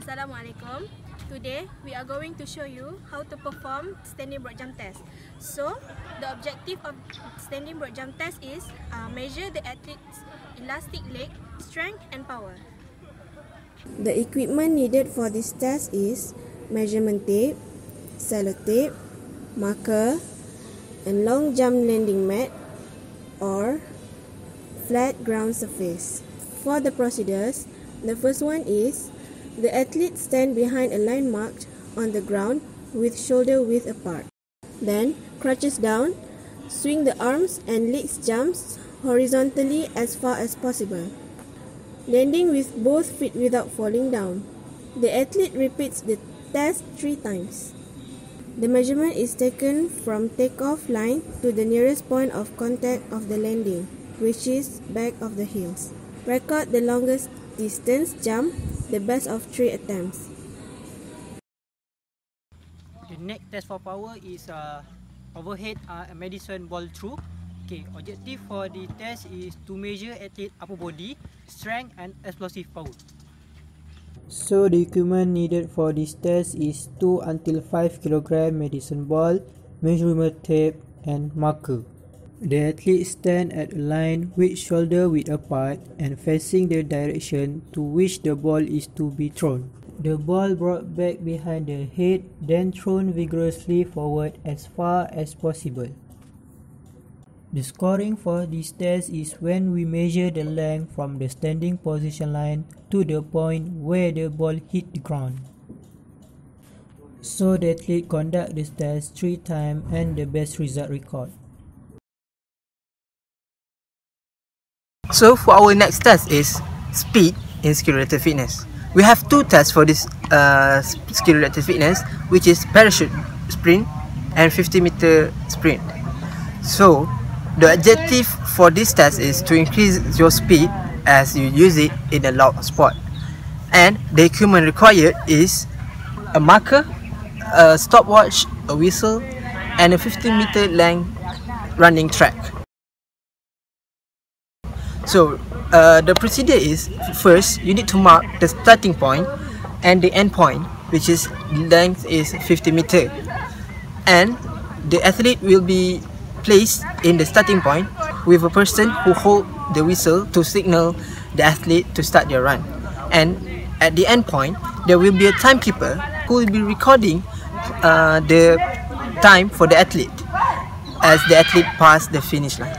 Assalamualaikum. Today we are going to show you how to perform standing broad jump test. So the objective of standing broad jump test is measure the athlete's elastic leg strength and power. The equipment needed for this test is measurement tape, sellotape, marker, and long jump landing mat or flat ground surface. For the procedures, the first one is the athlete stand behind a line marked on the ground with shoulder width apart. Then crouches down, swing the arms and legs jumps horizontally as far as possible, landing with both feet without falling down. The athlete repeats the test 3 times. The measurement is taken from takeoff line to the nearest point of contact of the landing, which is back of the heels. Record the longest distance jump, the best of 3 attempts. The next test for power is overhead Madison ball through. Okay, objective for the test is to measure athlete upper body strength and explosive power. So the equipment needed for this test is 2 until 5 kg Madison ball, measurement tape and marker. The athlete stand at a line with shoulder width apart and facing the direction to which the ball is to be thrown. The ball brought back behind the head, then thrown vigorously forward as far as possible. The scoring for this test is when we measure the length from the standing position line to the point where the ball hit the ground. So the athlete conduct this test 3 times and the best result record. So for our next test is speed in skill-related fitness. We have 2 tests for this skill-related fitness, which is parachute sprint and 50-meter sprint. So the objective for this test is to increase your speed as you use it in a loud sport. And the equipment required is a marker, a stopwatch, a whistle, and a 50-meter length running track. So the procedure is, first you need to mark the starting point and the end point, which is length is 50 meter, and the athlete will be placed in the starting point with a person who hold the whistle to signal the athlete to start their run, and at the end point there will be a timekeeper who will be recording the time for the athlete as the athlete pass the finish line.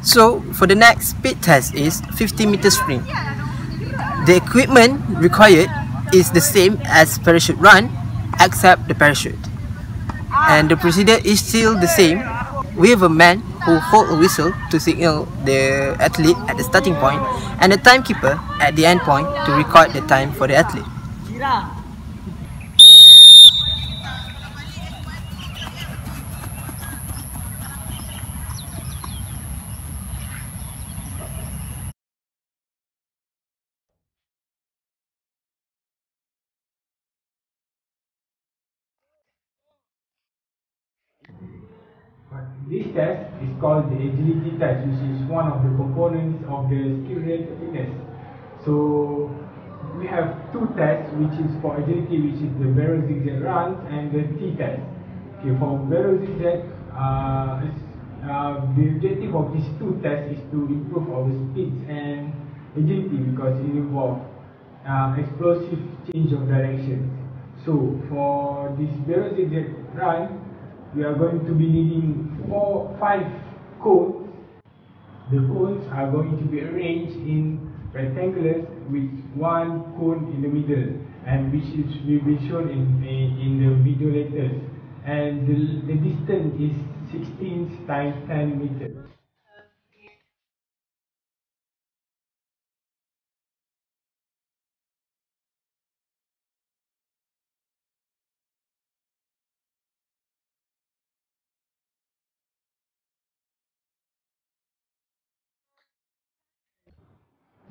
So for the next speed test is 50-meter sprint. The equipment required is the same as parachute run except the parachute. And the procedure is still the same. We have a man who hold a whistle to signal the athlete at the starting point and a timekeeper at the end point to record the time for the athlete. This test is called the agility test, which is one of the components of the skill-related fitness. So we have 2 tests, which is for agility, which is the barrel zigzag run and the T test. Okay, for barrel zigzag, the objective of these 2 tests is to improve our speed and agility because it involves explosive change of direction. So for this barrel zigzag run, we are going to be needing 5 cones. The cones are going to be arranged in rectangles with 1 cone in the middle, and which will be shown in the video later. And the distance is 16 times 10 meters.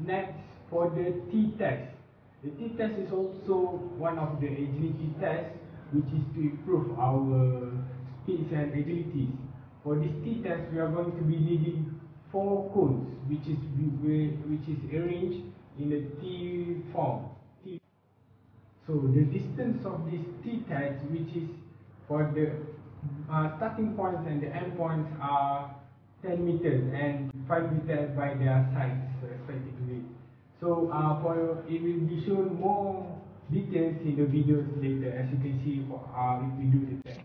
Next, for the T test, The t-test is also one of the agility tests, which is to improve our speeds and agilities. For this t-test, we are going to be needing 4 cones, which is arranged in the T form. So the distance of this t-test, which is for the starting points and the end points, are 10 meters and 5 meters by their sides respectively. So it will be shown more details in the videos later, as you can see if we do the test.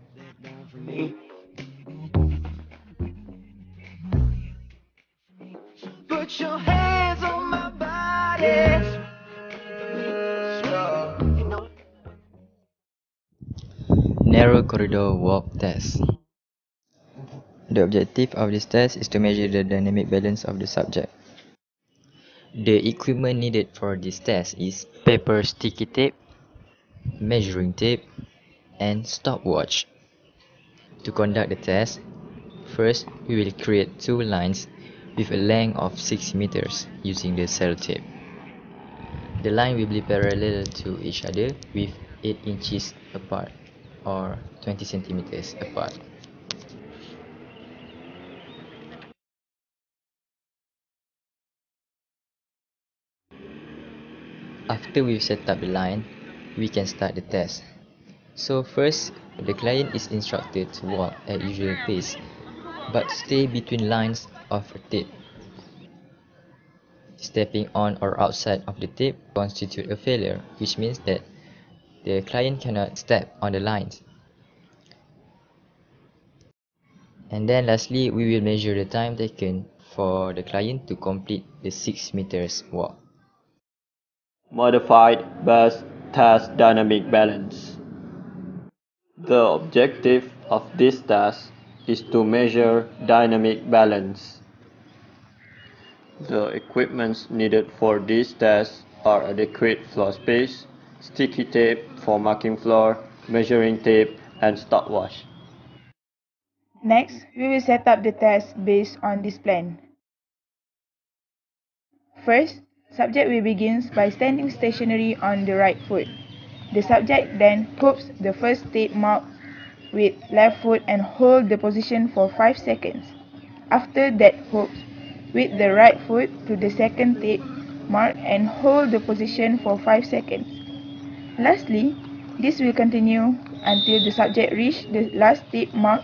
Put your hands on my body. Narrow corridor walk test. The objective of this test is to measure the dynamic balance of the subject. The equipment needed for this test is paper sticky tape, measuring tape, and stopwatch. To conduct the test, first we will create 2 lines with a length of 6 meters using the sellotape. The line will be parallel to each other with 8 inches apart or 20 centimeters apart. After we've set up the line, we can start the test. So first, the client is instructed to walk at usual pace, but stay between lines of a tape. Stepping on or outside of the tape constitutes a failure, which means that the client cannot step on the lines. And then lastly, we will measure the time taken for the client to complete the 6 meters walk. Modified bus test dynamic balance. The objective of this test is to measure dynamic balance. The equipments needed for this test are adequate floor space, sticky tape for marking floor, measuring tape, and stopwatch. Next, we will set up the test based on this plan. First, subject will begin by standing stationary on the right foot. The subject then hooks the first tape mark with left foot and hold the position for 5 seconds. After that, hooks with the right foot to the second tape mark and hold the position for 5 seconds. Lastly, this will continue until the subject reaches the last tape mark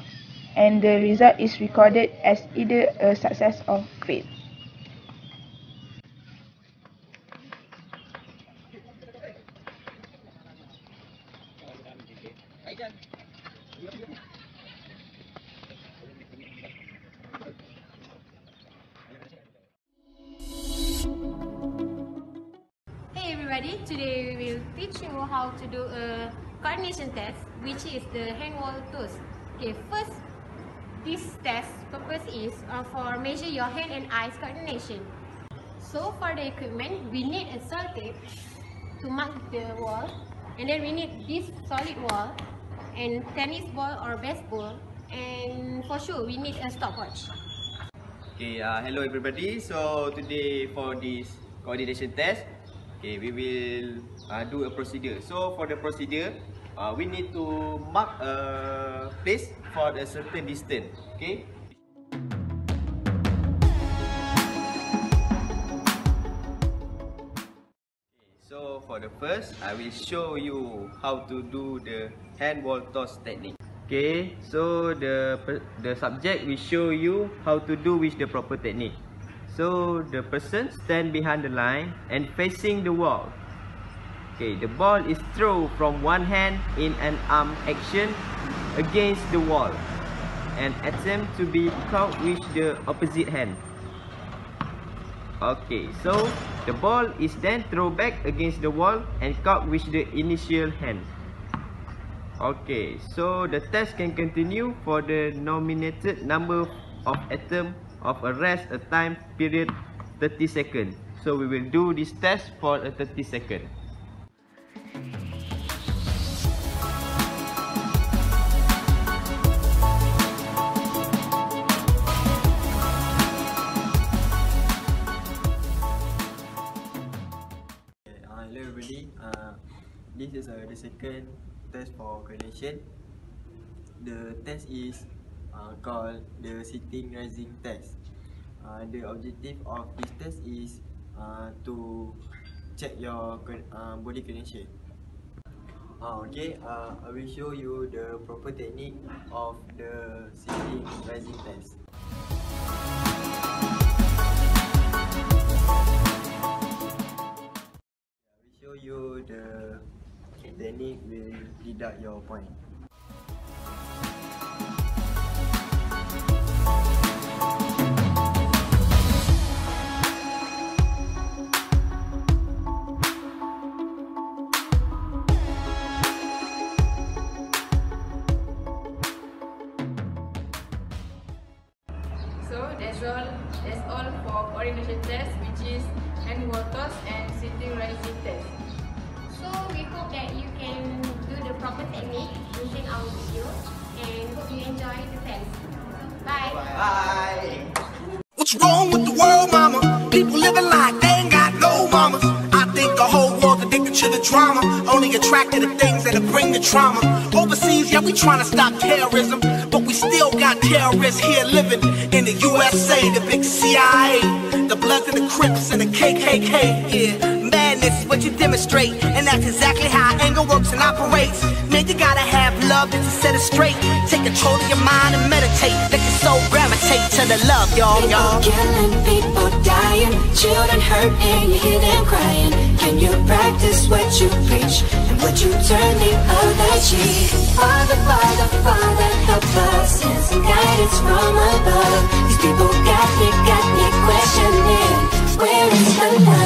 and the result is recorded as either a success or fail. Hey everybody, today we will teach you how to do a coordination test, which is the hand wall toss. Okay, first, this test purpose is for measure your hand and eyes coordination. So for the equipment, we need a sellotape to mark the wall, and then we need this solid wall and tennis ball or baseball, and for sure we need a stopwatch. Okay, hello everybody. So today for this coordination test, okay, we will do a procedure. So for the procedure, we need to mark a place for a certain distance. Okay. So for the first, I will show you how to do the hand wall toss technique. Okay, so the subject will show you how to do with the proper technique. So the person stand behind the line and facing the wall. Okay, the ball is thrown from one hand in an arm action against the wall and attempt to be caught with the opposite hand. Okay, so the ball is then thrown back against the wall and caught with the initial hand. Okay, so the test can continue for the nominated number of attempts of a rest a time period 30 seconds. So we will do this test for a 30 seconds. Hello everybody. This is the second test for coordination. The test is called the sitting rising test. The objective of this test is to check your body coordination. Okay, I will show you the proper technique of the sitting rising test. I will show you the technique will deduct your point. So that's all for coordination test, which is hand wall toss and sitting rising test. So we hope that you can do the proper technique using our video and hope you enjoy the test. Bye. Bye. What's wrong with the world, mama? People living like they ain't got no mamas. I think the whole world's addicted to the drama, only attracted to things that'll bring the trauma. Overseas, yeah, we trying to stop terrorism, but we still got terrorists here living in the USA, the big CIA, the Bloods and the Crips and the KKK. Yeah, madness is what you demonstrate, and that's exactly how anger works and operates. Man, you gotta have love just to set it straight. Take control of your mind and meditate. Let your soul gravitate to the love, y'all. People killing, people dying, children hurt and you hear them crying. Can you practice what you preach and would you turn the other cheek? Father, Father, Father, help us, send some guidance from above. These people got me questioning, where is the love?